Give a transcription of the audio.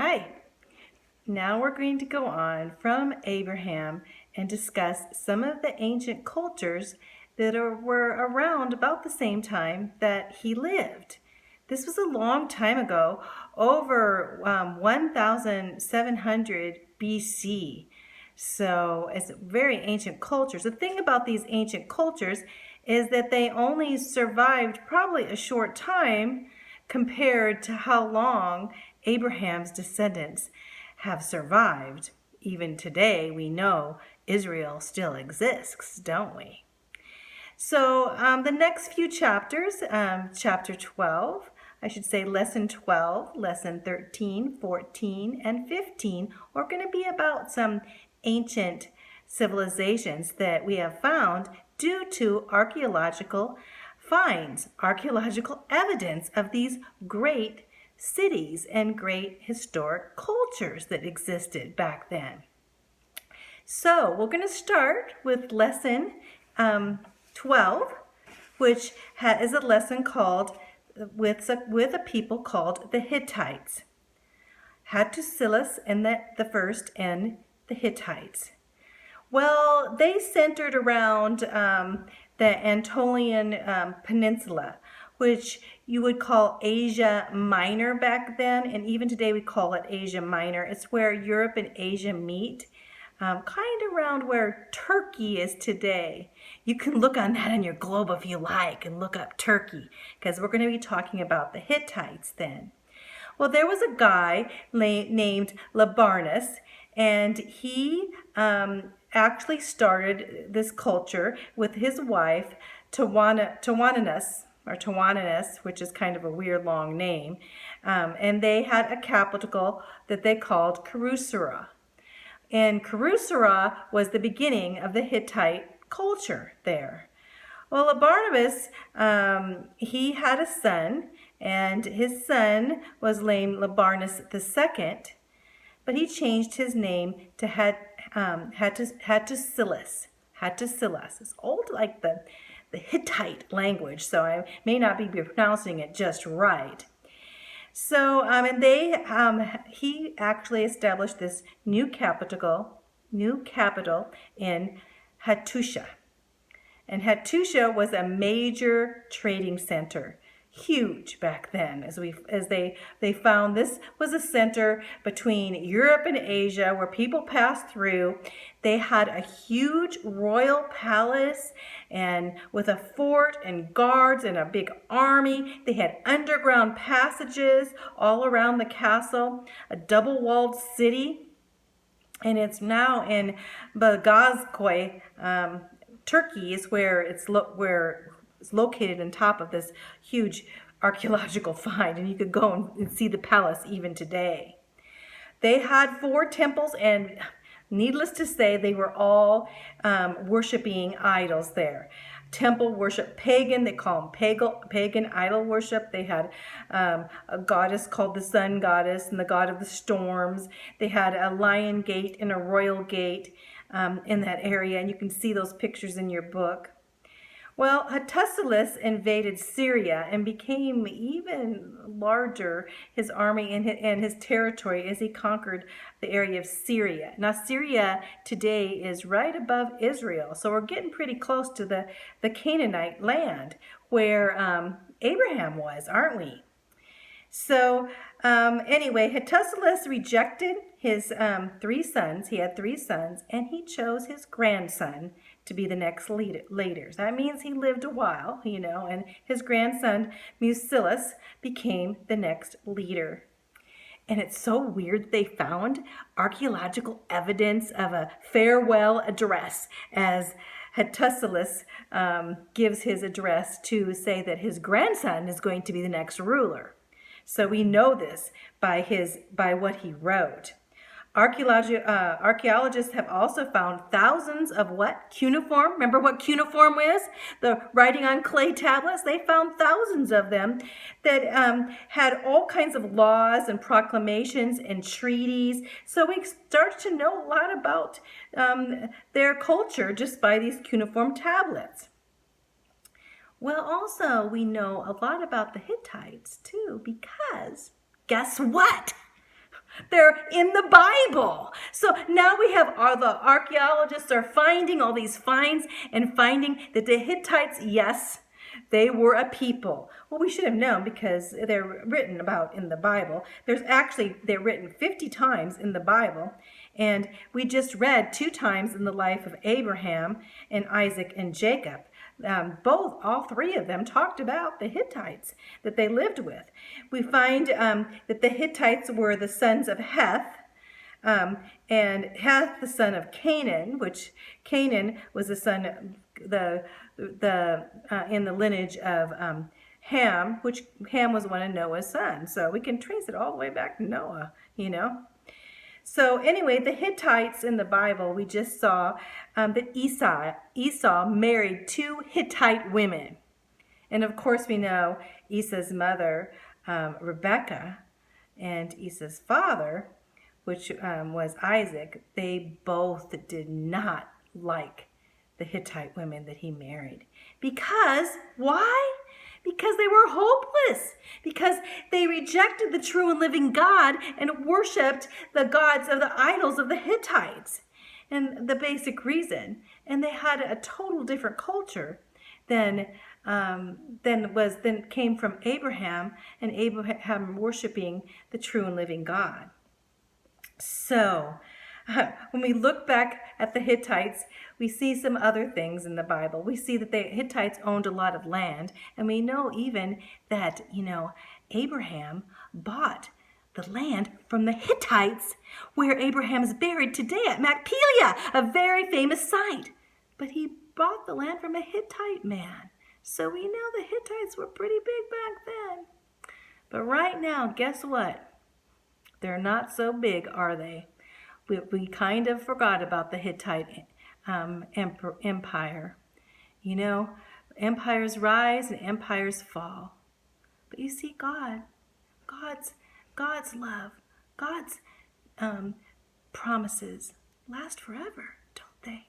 Hi. Now we're going to go on from Abraham and discuss some of the ancient cultures that were around about the same time that he lived. This was a long time ago, over 1700 BC. So it's very ancient cultures. The thing about these ancient cultures is that they only survived probably a short time compared to how long Abraham's descendants have survived. Even today, we know Israel still exists, don't we? So the next few chapters, chapter 12, I should say lesson 12, lesson 13, 14, and 15, are going to be about some ancient civilizations that we have found due to archaeological finds, archaeological evidence of these great cities and great historic cultures that existed back then. So we're going to start with lesson 12, which is a lesson called with a people called the Hittites. Hattusilus and the first and the Hittites. Well, they centered around the Anatolian Peninsula, which you would call Asia Minor back then, and even today we call it Asia Minor. It's where Europe and Asia meet, kind of around where Turkey is today. You can look on that on your globe if you like and look up Turkey, because we're going to be talking about the Hittites then. Well, there was a guy named Labarnus, and he actually started this culture with his wife, Tawananus, which is kind of a weird long name, and they had a capital that they called Karusura. And Karusura was the beginning of the Hittite culture there. Well, Barnabas, he had a son, and his son was named Labarnus II, but he changed his name to Hattusilus. Hattusilus. It's old like the Hittite language, so I may not be pronouncing it just right. So, and he actually established this new capital in Hattusha. And Hattusha was a major trading center, huge back then, as they found this was a center between Europe and Asia where people passed through. They had a huge royal palace and with a fort and guards and a big army. They had underground passages all around the castle, a double-walled city, and it's now in Bagazkoy, Turkey is where it's located on top of this huge archaeological find, and you could go and see the palace even today. They had 4 temples, and needless to say, they were all worshiping idols there. Temple worship, pagan, they call them pagan idol worship. They had a goddess called the sun goddess and the god of the storms. They had a lion gate and a royal gate in that area, and you can see those pictures in your book. Well, Hattusilus invaded Syria and became even larger, his army and his territory, as he conquered the area of Syria. Now, Syria today is right above Israel, so we're getting pretty close to the Canaanite land where Abraham was, aren't we? So anyway, Hattusilus rejected his 3 sons. He had 3 sons, and he chose his grandson to be the next leader. That means he lived a while, and his grandson, Mucillus, became the next leader. And it's so weird they found archaeological evidence of a farewell address as Hattusilus gives his address to say that his grandson is going to be the next ruler. So we know this by what he wrote. Archaeologists have also found thousands of what? Cuneiform. Remember what cuneiform is? The writing on clay tablets. They found thousands of them that had all kinds of laws and proclamations and treaties. So we start to know a lot about their culture just by these cuneiform tablets. Well, also we know a lot about the Hittites too, because guess what? They're in the Bible. So now we have the archaeologists are finding all these finds and finding that the Hittites, yes, they were a people. Well, we should have known because they're written about in the Bible. They're written 50 times in the Bible. And we just read 2 times in the life of Abraham and Isaac and Jacob. All 3 of them talked about the Hittites that they lived with. We find that the Hittites were the sons of Heth, and Heth the son of Canaan, which Canaan was the son of in the lineage of Ham, which Ham was one of Noah's sons. So we can trace it all the way back to Noah, So anyway, the Hittites in the Bible, we just saw that Esau married 2 Hittite women. And of course we know Esau's mother, Rebekah, and Esau's father, which was Isaac, they both did not like the Hittite women that he married. Because, why? Because they were hopeless. Because they rejected the true and living God and worshiped the gods of the idols of the Hittites. And the basic reason. And they had a total different culture than came from Abraham, and Abraham worshiping the true and living God. So, when we look back at the Hittites, we see some other things in the Bible. We see that the Hittites owned a lot of land, and we know even that, Abraham bought the land from the Hittites where Abraham is buried today at Machpelah, a very famous site. But he bought the land from a Hittite man. So we know the Hittites were pretty big back then. But right now, guess what? They're not so big, are they? We kind of forgot about the Hittite empire. Empires rise and empires fall. But you see, God's love, God's promises last forever, don't they?